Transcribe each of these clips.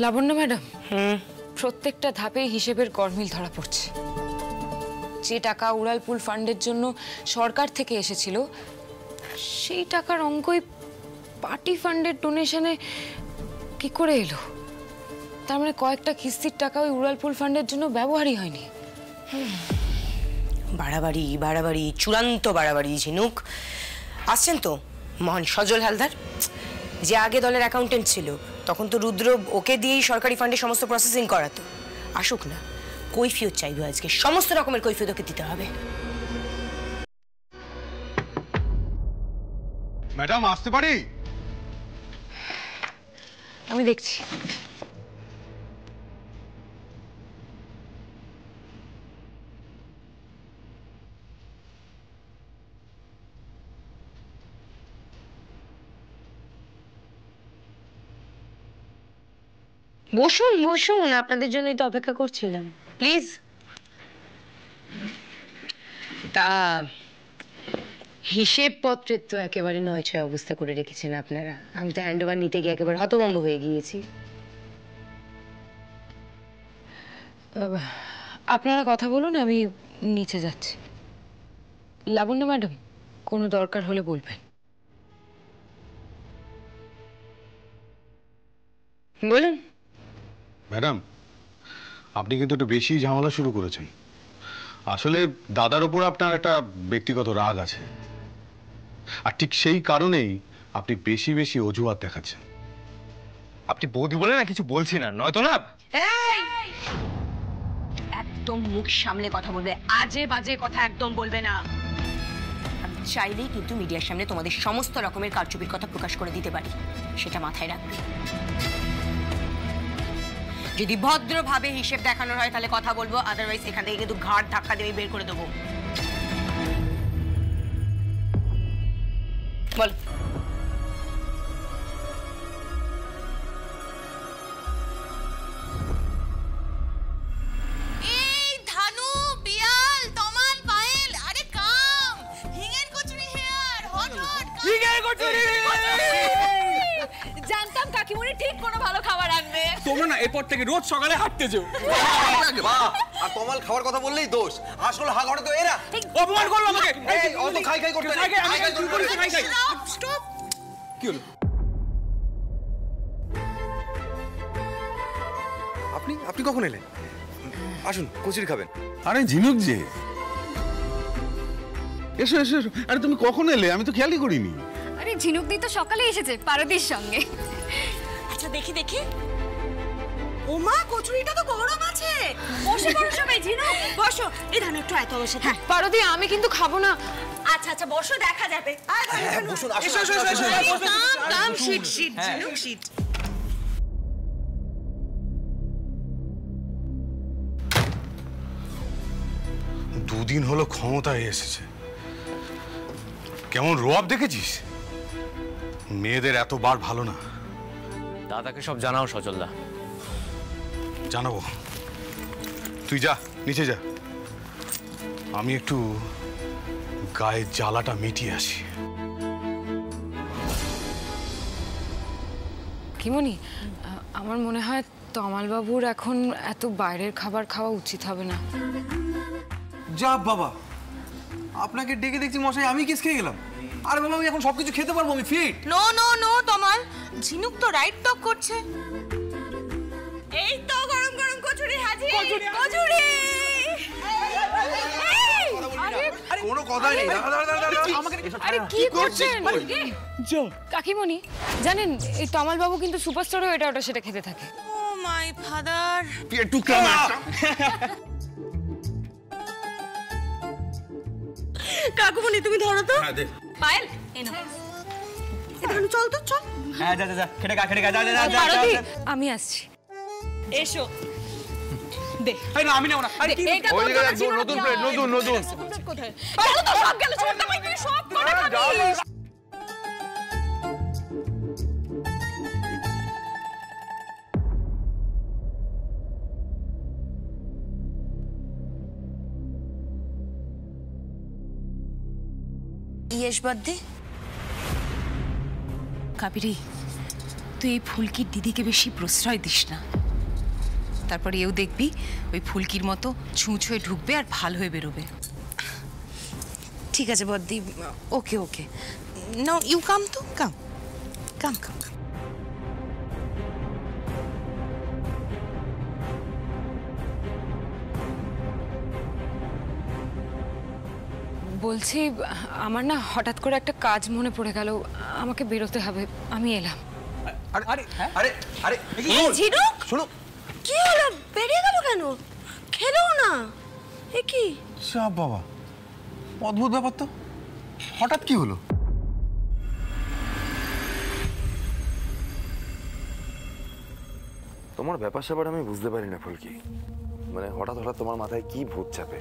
লাবণ্য madam, প্রত্যেকটা ধাপে হিসেবের গরমিল ধরা পড়ছে। যে টাকা উড়ালপুল ফান্ডের জন্য সরকার থেকে এসেছিল, সেই টাকার অঙ্কই পার্টি ফান্ডের ডোনেশনে কি করে এলো? তার মানে কয়েকটা কিস্তির টাকা ওই উড়ালপুল ফান্ডের জন্য ব্যবহারই হয়নি। বাড়াবাড়ি বাড়াবাড়ি, চূড়ান্ত বাড়াবাড়ি। ঝিনুক আসছেন তো মহান সজল হালদার, যে আগে দলের অ্যাকাউন্টেন্ট ছিল, তখন তো রুদ্র ওকে দিয়েই সরকারি ফান্ডে সমস্ত প্রসেসিং করাতো। আসুক না, কৈফিয়ত চাইবো আজকে, সমস্ত রকমের কৈফিয়ত ওকে দিতে হবে। ম্যাডাম আসতে পারি? আমি দেখছি। বসুন বসুন, আপনাদের জন্যই তো অপেক্ষা করছিলাম, প্লিজ। তা হিসেব পত্রের তো একেবারে নয়ছয় অবস্থা করে রেখেছেন আপনারা। আমি তো হ্যান্ড ওভার নিতে গিয়ে একেবারে হতভম্ব হয়ে গিয়েছি। আপনারা কথা বলুন, আমি নিচে যাচ্ছি। লাবণ্য ম্যাডাম, কোনো দরকার হলে বলবেন। বলুন। ম্যাডাম, আপনি কিন্তু একটু বেশি ঝামেলা শুরু করেছেন। আসলে দাদার ওপর আপনার একটা ব্যক্তিগত রাগ আছে, আর ঠিক সেই কারণেই আপনি বেশি বেশি অজুহাত দেখাচ্ছেন। আপনি বৌদি বলে না কিছু বলছি না, নয়তো না। একদম মুখ সামলে কথা বলবে, আজে বাজে কথা একদম বলবে না। আমি চাইলেই কিন্তু মিডিয়ার সামনে তোমাদের সমস্ত রকমের কারচুপির কথা প্রকাশ করে দিতে পারি, সেটা মাথায় রাখবে। যদি ভদ্রভাবে হিসেব দেখানোর হয় তাহলে কথা বলবো, আদারওয়াইজ এখান থেকে কিন্তু ঘাড় ধাক্কা দিয়ে বের করে দেবো। বল। এই ধানু, বিয়াল, তমাল, পায়েল, আরে কাম, হিঙের কচুরি হেয়ার, হট হট হিঙের কচুরি। জানতাম কাকিমুনি ঠিক কোনো ভালো খাবার আনবে। তোমরা না এরপর থেকে রোজ সকালে হাঁটতে যাও। আর তমাল খাওয়ার কথা বললেই দোষ, আসল হাগড়ে তো এরা। অপমান করলো আমাকে। এই অত খাই খাই করতে না, খাই খাই করতে। স্টপ। কি হলো? আপনি কখন এলেন? আসুন, কচুরি খাবেন। আরে ঝিনুক যে, এসো এসো এসো। আরে তুমি কখন এলে? আমি তো খেয়ালই করিনি। আরে ঝিনুক দি তো সকালে এসেছে পারদির সঙ্গে। আচ্ছা দেখি দেখি। ওমা, কচুরিটা তো গরম আছে। বসে পড়ো সবাই, ঝিনুক বসো। এই ধানু একটু এত বসে থাক। পারদি, আমি কিন্তু খাবো না। আচ্ছা আচ্ছা বসো, দেখা যাবে। বসুন, এসো এসো এসো। কাম শীট শীট ঝিনুক শীট। দুদিন হলো ক্ষমতায় এসেছে, কেমন রোয়াব দেখেছিস? মেয়েদের এতবার ভালো না। দাদাকে সব জানাও সজলদা। জানাবো, তুই যা নিচে যা, আমি একটু গায়ের জ্বালাটা মিটিয়ে আসি। কিমনি, আমার মনে হয় তমালবাবুর এখন এত বাইরের খাবার খাওয়া উচিত হবে না। যা বাবা, আপনাকে ডেকে দেখছি মশাই, আমি কিস খেয়ে গেলাম। আরে বাবা, আমি এখন সবকিছু খেতে পারবো, আমি ফিট। নো নো নো তমাল, ঝিনুক তো রাইট টক করছে। এই তো গরম গরম কচুরি হাজির। কচুরি। কোনো কথাই নেই। আরে কি করছেন কাকিমণি? জানেন এই তমালবাবু কিন্তু সুপারস্টারও এটা ওটা সেটা খেতে থাকে। ও মাই ফাদার। কাকুমণি তুমি ধরো তো। পায়েল এনো। এখানে চল তো, চল। হ্যাঁ যা যা যা, খেটে গা খেটে গা, যা যা যা। আমি আসছি। এসো দে। এই না, আমি নেব না। আরে কি ওই জায়গায় নতুন প্লেট, নতুন নতুন। কোথায় গেল তো? সব গেল, ছোটটা ভাই তুই সব করে খাবি। ইয়েশ বাদ দে। কাবেরী, তুই এই ফুলকির দিদিকে বেশি প্রশ্রয় দিস না, তারপর এও দেখবি ওই ফুলকির মতো ছুঁচ হয়ে ঢুকবে আর ভাল হয়ে বেরোবে। ঠিক আছে বদ্দি, ওকে ওকে, নাও ইউ কাম তো, কাম কাম কাম। বলছি, আমার না হঠাৎ করে একটা কাজ মনে পড়ে গেল, আমাকে বেরোতে হবে, আমি এলাম। আরে আরে আরে আরে ঝিনুক, শোনো, কি হলো? বেরিয়ে গেল কেন? খেলো না? এ কি? চাপ বাবা, অদ্ভুত ব্যাপার তো, হঠাৎ কি হলো? তোমার ব্যাপার স্যাপার আমি বুঝতে পারি না ফুলকি, মানে হঠাৎ হঠাৎ তোমার মাথায় কি ভূত চাপে?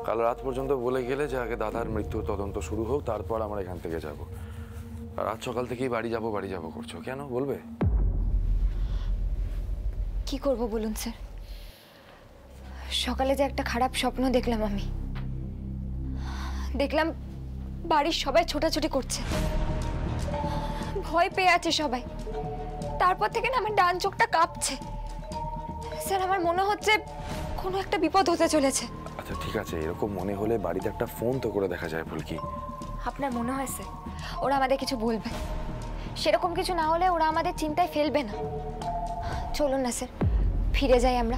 কাল রাত পর্যন্ত বলে গেলে যে আগে দাদার মৃত্যুর তদন্ত শুরু হোক, তারপর আমরা এখান থেকে যাব। আর আজ সকাল থেকেই বাড়ি যাব করছো কেন, বলবে? কি করব বলুন স্যার, সকালে যে একটা খারাপ স্বপ্ন দেখলাম আমি। দেখলাম বাড়ির সবাই ছোটাছুটি করছে, ভয় পেয়ে আছে সবাই। তারপর থেকে না আমার ডান চোখটা কাঁপছে স্যার, আমার মনে হচ্ছে কোনো একটা বিপদ হতে চলেছে। আচ্ছা ঠিক আছে, এরকম মনে হলে বাড়িতে একটা ফোন তো করে দেখা যায় ফুলকি। আপনার মনে হয় স্যার ওরা আমাদের কিছু বলবে? সেরকম কিছু না হলে ওরা আমাদের চিন্তায় ফেলবে না। চলুন না স্যার, ফিরে যাই আমরা,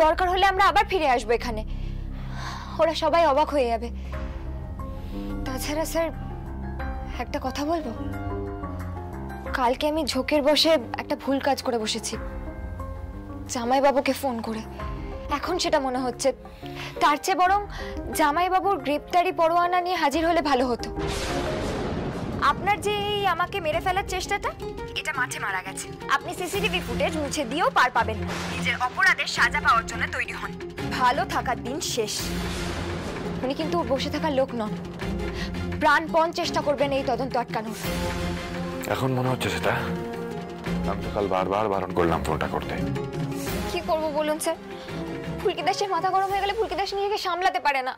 দরকার হলে আমরা আবার ফিরে আসবো এখানে, ওরা সবাই অবাক হয়ে যাবে। তাছাড়া স্যার একটা কথা বলবো, কালকে আমি ঝোঁকের বসে একটা ভুল কাজ করে বসেছি, জামাইবাবুকে ফোন করে। এখন সেটা মনে হচ্ছে তার চেয়ে বরং জামাইবাবুর গ্রেপ্তারি পরোয়ানা নিয়ে হাজির হলে ভালো হতো। আপনার যে এই আমাকে মেরে ফেলার চেষ্টাটা, এটা মাঠে মারা গেছে। আপনি সিসিটিভি ফুটেজ মুছে দিয়েও পার পাবেন না। নিজের অপরাধের সাজা পাওয়ার জন্য তৈরি হন, ভালো থাকার দিন শেষ। উনি কিন্তু বসে থাকার লোক নন, প্রাণপণ চেষ্টা করবেন এই তদন্ত আটকানোর। এখন মনে হচ্ছে সেটা? আমি তো কাল বারবার বারণ করলাম ফোনটা করতে। কি করব বলুন স্যার, ফুলকি দাসের মাথা গরম হয়ে গেলে ফুলকি দাস নিজেকে সামলাতে পারে না।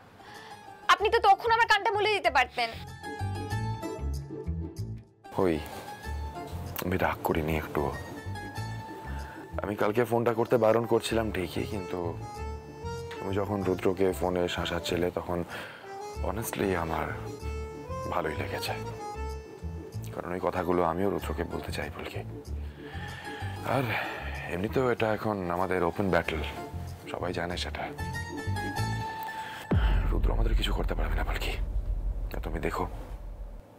আপনি তো তখন আমার কানটা মুলে দিতে পারতেন। ওই আমি রাগ করিনি একটু। আমি কালকে ফোনটা করতে বারণ করছিলাম ঠিকই, কিন্তু তুমি যখন রুদ্রকে ফোনে শাসাচ্ছিলে তখন অনেস্টলি আমার ভালোই লেগেছে, কারণ ওই কথাগুলো আমিও রুদ্রকে বলতে চাই ফুলকি। আর এমনিতেও এটা এখন আমাদের ওপেন ব্যাটল, সবাই জানে সেটা। রুদ্র আমাদের কিছু করতে পারবে না ফুলকি, তুমি দেখো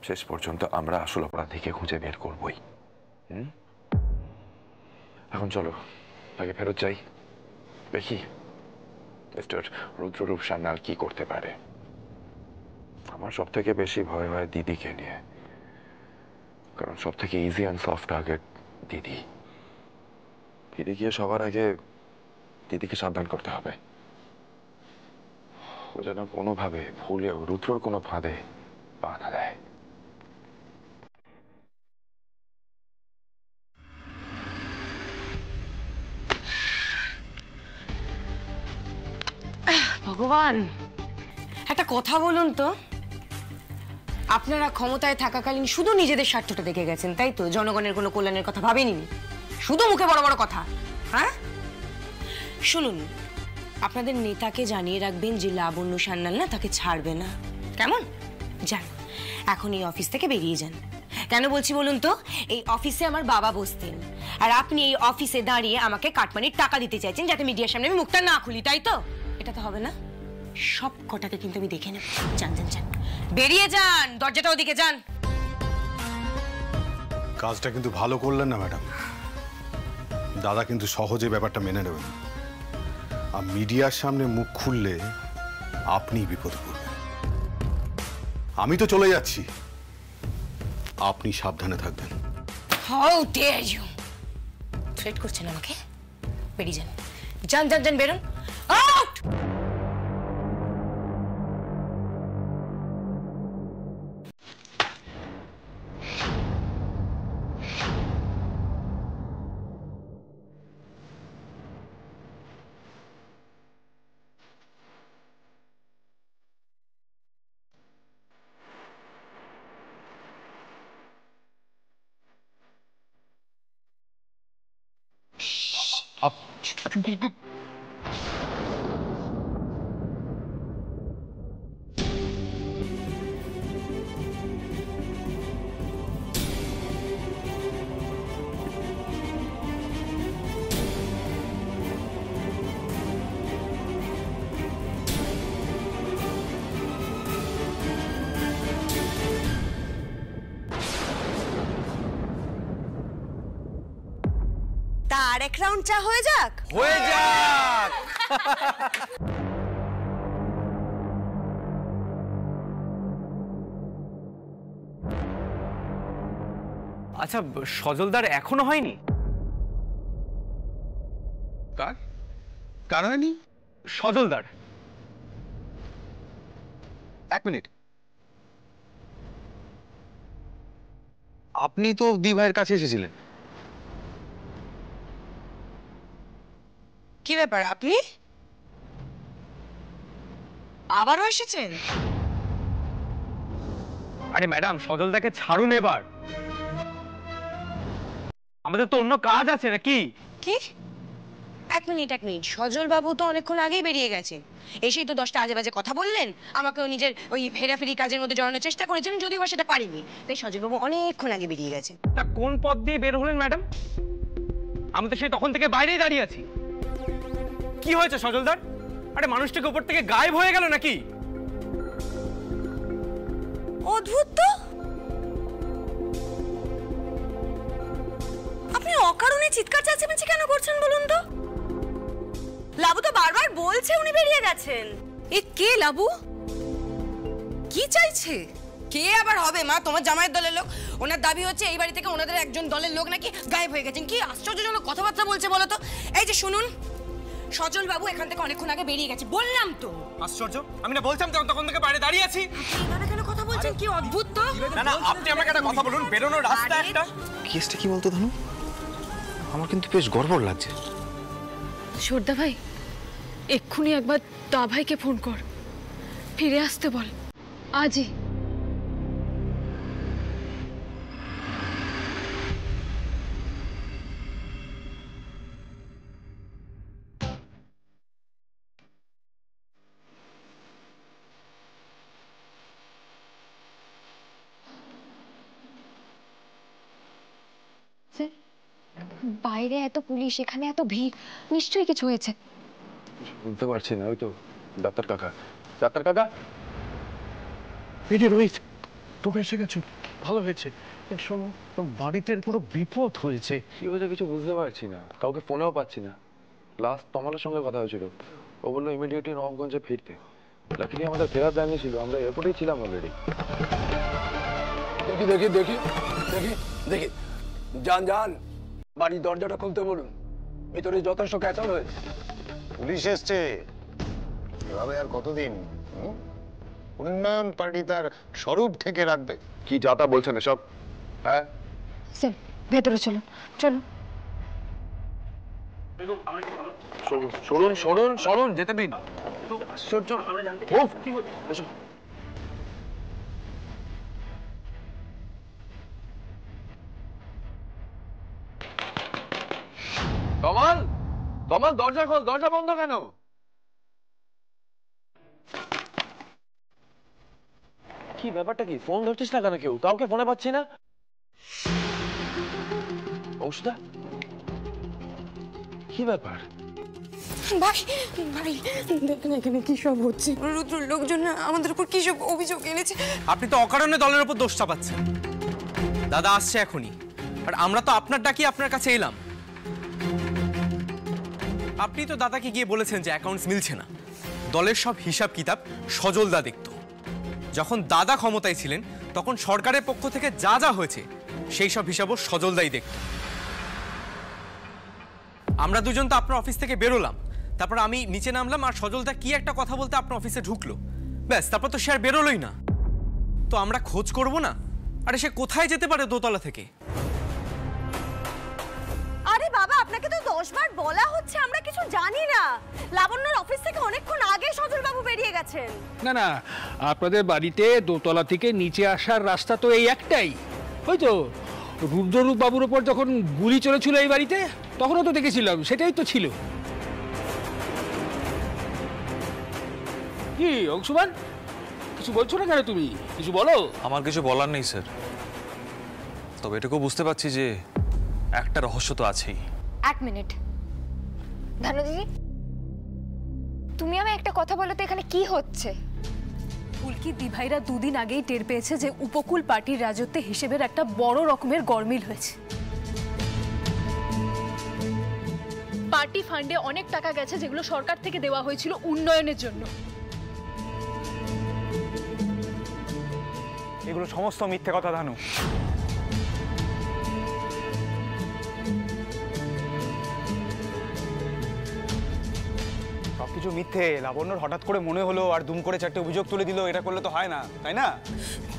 শেষ পর্যন্ত আমরা আসল অপরাধীকে খুঁজে বের করবই। এখন চলো আগে ফেরত যাই, দেখি মিস্টার রুদ্ররূপ সান্যাল কি করতে পারে। আমার সব থেকে বেশি ভয় হয় দিদিকে নিয়ে, কারণ সব থেকে ইজি অ্যান্ড সফট টার্গেট দিদি। দিদি গিয়ে সবার আগে দিদিকে সাবধান করতে হবে, ও যেন কোনোভাবে ভুলেও রুদ্রর কোনো ফাঁদে পা না দেয়। ভগবান, একটা কথা বলুন তো, আপনারা ক্ষমতায় থাকাকালীন শুধু নিজেদের স্বার্থটা দেখে গেছেন, তাই তো? জনগণের কোনো কল্যাণের কথা ভাবেনি, শুধু মুখে বড় বড় কথা। হ্যাঁ শুনুন, আপনাদের নেতাকে জানিয়ে রাখবেন যে লাবণ্য সান্যাল না তাকে ছাড়বে না, কেমন? যান এখন এই অফিস থেকে বেরিয়ে যান। কেন বলছি বলুন তো, এই অফিসে আমার বাবা বসতেন, আর আপনি এই অফিসে দাঁড়িয়ে আমাকে কাটমানির টাকা দিতে চাইছেন যাতে মিডিয়ার সামনে আমি মুখটা না খুলি, তাই তো? এটা তো হবে না, সব কটাকে কিন্তু আমি দেখে নেব। যান যান যান, বেরিয়ে যান, দরজাটা ওদিকে যান। কাজটা কিন্তু ভালো করলেন না ম্যাডাম, দাদা কিন্তু সহজে ব্যাপারটা মেনে নেবেন, আর মিডিয়ার সামনে মুখ খুললে আপনি বিপদে পড়বেন। আমি তো চলে যাচ্ছি, আপনি সাবধানে থাকবেন। How dare you! থ্রেট করছেন আমাকে? বেরিয়ে যান, যান যান যান, বেরোন, আউট! আর এক রাউন্ড চা হয়ে যাক। হয়ে যাক। আচ্ছা, সজলদার এখনো হয়নি? কার হয়নি? সজলদার। এক মিনিট, আপনি তো দি ভাইয়ের কাছে এসেছিলেন। কি ব্যাপার, আপনি আবারও এসেছেন? আরে ম্যাডাম, সজলদাকে ছাড়ুন এবার, আমাদের তো অন্য কাজ আছে নাকি? কি? এক মিনিট, সজল বাবু তো অনেকক্ষণ আগেই বেরিয়ে গেছে। এসেই তো 10টা আজে বাজে কথা বললেন, আমাকেও নিজের ওই হেরাফেরি কাজের মধ্যে জড়ানোর চেষ্টা করেছেন, যদিও বা সেটা পারিনি। তাই সজল বাবু অনেকক্ষণ আগে বেরিয়ে গেছে। তা কোন পথ দিয়ে বের হলেন ম্যাডাম? আমি তো সেই তখন থেকে বাইরেই দাঁড়িয়ে আছি। কি হয়েছে সজলদার? আরে মানুষটাকে উপর থেকে গায়েব হয়ে গেল নাকি? অদ্ভুত তো, আপনি অকারণে চিৎকার চেঁচামেচি কেন করছেন বলুন তো? লাবু তো বারবার বলছে উনি বেরিয়ে গেছেন। এ কে লাবু? কি চাইছে? কে আবার হবে মা? তোমার জামাইয়ের দলের লোক। ওনার দাবি হচ্ছে এই বাড়ি থেকে ওনাদের একজন দলের লোক নাকি গায়েব হয়ে গেছেন। কি আশ্চর্যজনক কথাবার্তা বলছে বলো তো। এই যে শুনুন, সজল বাবু এখান থেকে অনেকক্ষণ আগে বেরিয়ে গেছে, বললাম তো। আশ্চর্য, আমি না বলছিলাম তখন থেকে বাইরে দাঁড়িয়ে আছি। এইভাবে কেন কথা বলছেন? কি অদ্ভুত তো। না না, আপনি আমাকে একটা কথা বলুন, বেরোনোর রাস্তা একটা। কেসটা কি বলতো ধানু? আমার কিন্তু বেশ গড়বড় লাগছে। সর্দা ভাই, এক্ষুনি একবার দা ভাইকে ফোন কর, ফিরে আসতে বল আজই। বাইরে এত পুলিশ, এখানে এত ভিড়, নিশ্চয়ই কিছু হয়েছে। বুঝতে পারছি না। ওই তো ডাক্তার কাকা। ডাক্তার কাকা, এই যে রোহিত, তোকে এসে গেছো, ভালো হয়েছে। শোনো, তোর বাড়িতে পুরো বিপদ হয়েছে। কি হয়েছে কিছু বুঝতে পারছি না, কাউকে ফোনেও পাচ্ছি না। লাস্ট তমালের সঙ্গে কথা হয়েছিল, ও বললো ইমিডিয়েটলি নবাবগঞ্জে ফিরতে। লাকিলি আমাদের ফেরার প্ল্যানে ছিল, আমরা এয়ারপোর্টেই ছিলাম অলরেডি। দেখি দেখি দেখি দেখি দেখি, যান যান, বাড়ির দরজাটা খুলতে বলুন, ভিতরে যথেষ্ট ক্যাচাল হয়েছে। পুলিশ এসছে, এভাবে আর কতদিন? উন্নয়ন পার্টি তার স্বরূপ থেকে রাখবে। কি যাতা বলছেন এসব? হ্যাঁ স্যার, ভেতরে চলুন, চলুন। শুনুন শুনুন শুনুন, যেতে দিন। আশ্চর্য। তমাল, তমাল, দরজা খোল, দরজা বন্ধ কেন? কি ব্যাপারটা কি? ফোন ধরছিস না কেন? কেউ কাউকে ফোনে পাচ্ছি না। ঔষধা, কি ব্যাপার? ভাই ভাই, দেখেন এখানে কি সব হচ্ছে। রুদ্রর লোকজন আমাদের উপর কি সব অভিযোগ এনেছে। আপনি তো অকারণে দলের উপর দোষ চাপাচ্ছেন। দাদা আসছে এখনই, আর আমরা তো আপনার ডাকি আপনার কাছে এলাম। আপনি তো দাদাকে গিয়ে বলেছেন যে অ্যাকাউন্টস মিলছে না। দলের সব হিসাব কিতাব সজলদা দেখত। যখন দাদা ক্ষমতায় ছিলেন তখন সরকারের পক্ষ থেকে যা যা হয়েছে সেই সব হিসাবও সজলদাই দেখত। আমরা দুজন তো আপনার অফিস থেকে বেরোলাম, তারপর আমি নিচে নামলাম আর সজলদা কি একটা কথা বলতে আপনার অফিসে ঢুকলো, ব্যাস তারপর তো সে আর বেরোলোই না। তো আমরা খোঁজ করব না? আরে সে কোথায় যেতে পারে দোতলা থেকে? আরে বাবা, আপনাকে তো 10 বার বলা হচ্ছে, আমরা কিছু জানি না। লাবণ্যর অফিস থেকে অনেকক্ষণ আগে সজল বাবু বেরিয়ে গেছেন। না না, আপনাদের বাড়িতে দোতলা থেকে নিচে আসার রাস্তা তো এই একটাই। ওই তো রুদ্ররূপ বাবুর ওপর যখন গুলি চলেছিল এই বাড়িতে, তখনও তো দেখেছিলাম, সেটাই তো ছিল। কি অংশুমান, কিছু বলছো না কেন তুমি? কিছু বলো। আমার কিছু বলার নেই স্যার, তবে এটুকু বুঝতে পারছি যে একটা রহস্য তো আছেই। এক মিনিট ধানু দিদি, তুমি আমায় একটা কথা বলো তো, এখানে কি হচ্ছে? ফুলকি দিভাইরা দুদিন আগেই টের পেয়েছে যে উপকূল পার্টির রাজত্বে হিসেবের একটা বড় রকমের গরমিল হয়েছে। পার্টি ফান্ডে অনেক টাকা গেছে যেগুলো সরকার থেকে দেওয়া হয়েছিল উন্নয়নের জন্য। এগুলো সমস্ত মিথ্যে কথা ধানু। সবকিছু মিথ্যে। লাবণ্যর হঠাৎ করে মনে হলো আর দুম করে 4টে অভিযোগ তুলে দিল, এটা করলে তো হয় না, তাই না?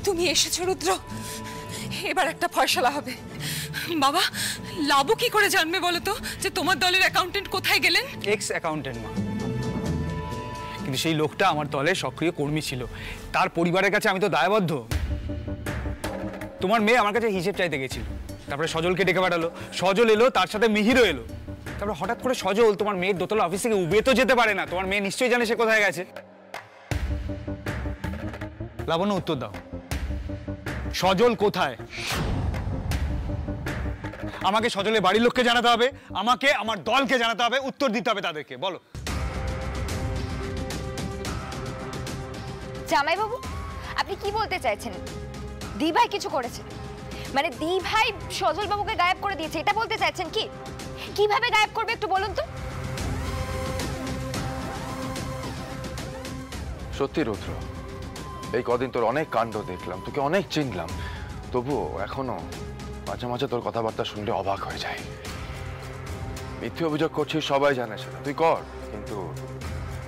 তুমি এসেছো রুদ্র, এবার একটা ফয়সালা হবে। বাবা, লাবু কি করে জানবে বলো তো যে তোমার দলের অ্যাকাউন্টেন্ট কোথায় গেলেন? এক্স অ্যাকাউন্টেন্ট মা, কিন্তু সেই লোকটা আমার দলের সক্রিয় কর্মী ছিল। তার পরিবারের কাছে আমি তো দায়বদ্ধ। তোমার মেয়ে আমার কাছে হিসেব চাইতে গেছিল, তারপরে সজলকে ডেকে পাঠালো, সজল এলো, তার সাথে মিহিরও এলো। তারপরে হঠাৎ করে সজল তোমার মেয়ের দোতলা অফিস থেকে উবে তো যেতে পারে না, তোমার মেয়ে নিশ্চয়ই জানে সে কোথায় গেছে। লাবণ্য উত্তর দাও, সজল কোথায়? আমাকে সজলের বাড়ির লোককে জানাতে হবে, আমাকে আমার দলকে জানাতে হবে, উত্তর দিতে হবে তাদেরকে। বলো। জামাইবাবু, আপনি কি বলতে চাইছেন? দি ভাই কিছু করেছে মানে দি ভাই সজল বাবুকে গায়েব করে দিয়েছে, এটা বলতে চাইছেন কি? কিভাবে গায়েব করবে একটু বলুন তো। সত্যি রুদ্র, এই কদিন তোর অনেক কাণ্ড দেখলাম, তোকে অনেক চিনলাম, তবুও এখনো মাঝে মাঝে তোর কথাবার্তা শুনলে অবাক হয়ে যায়। মিথ্যে অভিযোগ করছিস সবাই জানে, সেটা তুই কর, কিন্তু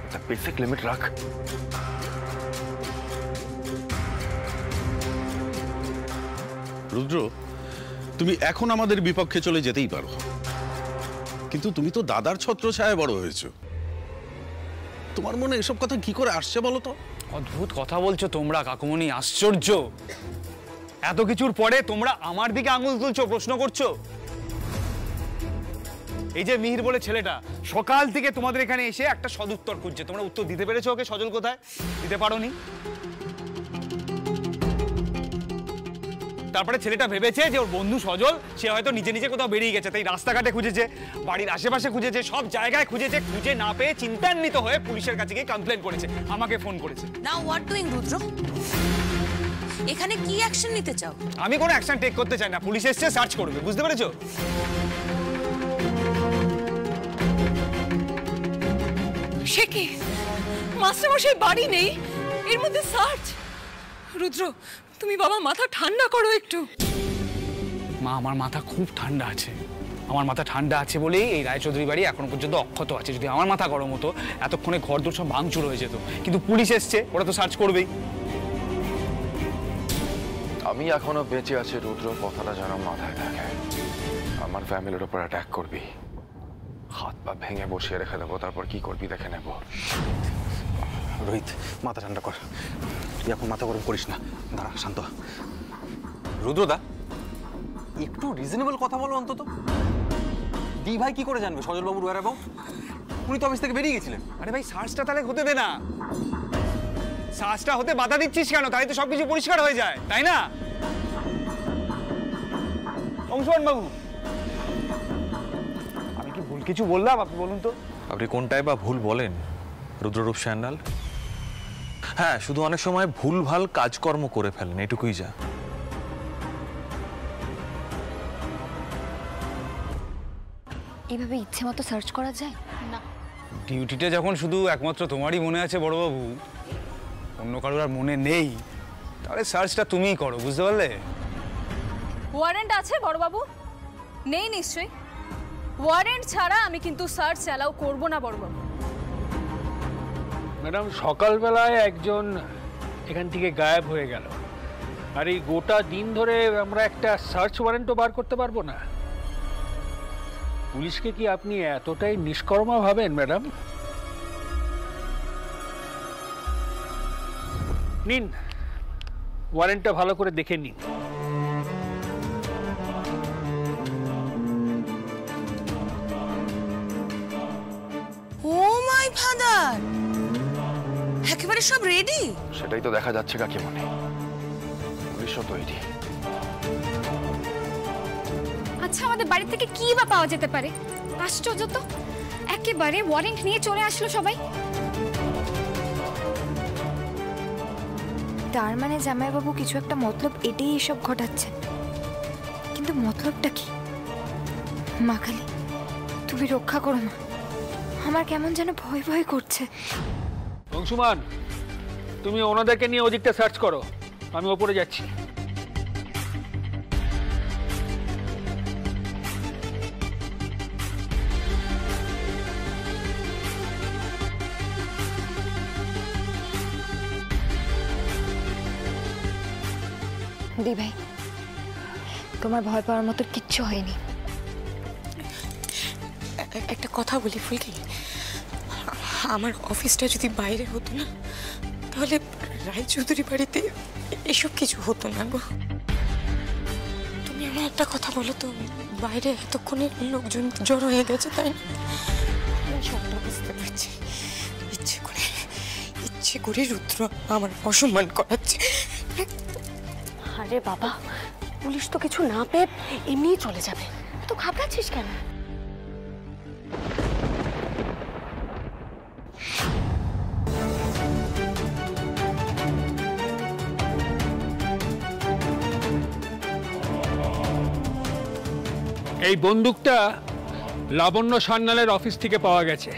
একটা বেসিক লিমিট রাখ। রুদ্র, তুমি এখন আমাদের বিপক্ষে চলে যেতেই পারো, কিন্তু তুমি তো দাদার ছত্রছায়ায় বড় হয়েছো। তোমার মনে এসব কথা কি করে আসছে বলো তো? অদ্ভুত কথা বলছো তোমরা কাকুমণি, আশ্চর্য। এত কিছুর পরে তোমরা আমার দিকে আঙুল তুলছো, প্রশ্ন করছো। এই যে মিহির বলে ছেলেটা সকাল থেকে তোমাদের এখানে এসে একটা সদুত্তর খুঁজছে, তোমরা উত্তর দিতে পেরেছো ওকে? সজল কোথায়? দিতে পারোনি। তারপরে ছেলেটা ভেবেছে যে ওর বন্ধু সজল সে হয়তো নিজে নিজে কোথাও বেরিয়ে গেছে, তাই রাস্তাঘাটে খুঁজেছে, বাড়ির আশেপাশে খুঁজেছে, সব জায়গায় খুঁজেছে। খুঁজে না পেয়ে চিন্তান্বিত হয়ে পুলিশের কাছে গিয়ে কমপ্লেন করেছে, আমাকে ফোন করেছে। নাও হোয়াট ডুইং রুদ্র? এখানে কি অ্যাকশন নিতে চাও? আমি কোনো অ্যাকশন টেক করতে চাই না, পুলিশ এসেছে, সার্চ করবে, বুঝতে পেরেছো? সে কি মাস্টারমশাই বাড়ি নেই, এর মধ্যে সার্চ? রুদ্র, তুমি বাবা মাথা ঠান্ডা করো একটু। মা, আমার মাথা খুব ঠান্ডা আছে। আমার মাথা ঠান্ডা আছে বলেই এই রায়চৌধুরী বাড়ি এখনো পর্যন্ত অক্ষত আছে। যদি আমার মাথা গরম হতো এতক্ষণে ঘরদোর সব ভাঙচুর হয়ে যেত, কিন্তু পুলিশ এসছে, ওরা তো সার্চ করবেই। আমি এখনো বেঁচে আছি রুদ্র, কথাটা যেন মাথায় থাকে। আমার ফ্যামিলির উপর অ্যাটাক করবি, হাত পা ভেঙে বসিয়ে রেখে দেবো, তারপর কি করবি দেখে নেব। রোহিত, মাথা ঠান্ডা কর, তুই এখন মাথা গরম করিস না, দাঁড়া শান্ত। রুদ্রদা, একটু রিজনেবল কথা বলো অন্তত। দি ভাই কি করে জানবে সজলবাবুর ওয়ার অ্যাবাউট? উনি তো অফিস থেকে বেরিয়ে গেছিলেন। আরে ভাই, সার্চটা তাহলে হতে দে না। সার্চটা হতে বাধা দিচ্ছিস কেন? তাই তো সবকিছু পরিষ্কার হয়ে যায়, তাই না? অংশুমান বাবু, আমি কি ভুল কিছু বললাম? আপনি বলুন তো। আপনি কোনটাই বা ভুল বলেন রুদ্ররূপ স্যান্ডাল? হ্যাঁ, শুধু অনেক সময় ভুলভাল কাজকর্ম করে ফেলেন, এটুকুই যা। এইভাবে ইচ্ছে মতো সার্চ করা যায় না। ডিউটিটা যখন শুধু একমাত্র তোমারই মনে আছে বড়বাবু, অন্য কারোর আর মনে নেই, তাহলে সার্চটা তুমিই করো, বুঝতে পারলে? ওয়ারেন্ট আছে বড়বাবু? নেই নিশ্চয়ই। ওয়ারেন্ট ছাড়া আমি কিন্তু সার্চ অ্যালাউ করব না বড়বাবু। ম্যাডাম, সকালবেলায় একজন এখান থেকে গায়েব হয়ে গেল, আর এই গোটা দিন ধরে আমরা একটা সার্চ ওয়ারেন্টও বার করতে পারবো না। পুলিশকে কি আপনি এতটাই নিষ্কর্মা ভাবেন ম্যাডাম? নিন, ওয়ারেন্টটা ভালো করে দেখে নিন। ও মাই ফাদার, একেবারে সব রেডি? সেটাই তো দেখা যাচ্ছে কাকিমণি, পুলিশও তৈরি। আচ্ছা আমাদের বাড়ি থেকে কি বা পাওয়া যেতে পারে? আশ্চর্য তো, একেবারে ওয়ারেন্ট নিয়ে চলে আসলো সবাই। তার মানে জামাইবাবু কিছু একটা মতলব এটাই এসব ঘটাচ্ছে, কিন্তু মতলবটা কি? মা কালী তুমি রক্ষা করো মা, আমার কেমন যেন ভয় ভয় করছে। অংশুমান, তুমি ওনাদেরকে নিয়ে ওদিকটা সার্চ করো, আমি ওপরে যাচ্ছি। দি ভাই, তোমার ভয় পাওয়ার মতো কিচ্ছু হয়নি। একটা কথা বলি ফুলকি, আমার অফিসটা যদি বাইরে হতো না, তাহলে রায়চৌধুরী বাড়িতে এসব কিছু হতো না গো। তুমি আমার একটা কথা বলো তো, বাইরে এতক্ষণে লোকজন জড়ো হয়ে গেছে, তাই না? আমি সবটা বুঝতে পারছি। ইচ্ছে করে রুদ্র আমার অসম্মান করাচ্ছে। আরে বাবা, পুলিশ তো কিছু না পেয়ে এমনিই চলে যাবে, তো ঘাবড়াচ্ছিস কেন? এই বন্দুকটা লাবণ্য সান্যালের অফিস থেকে পাওয়া গেছে।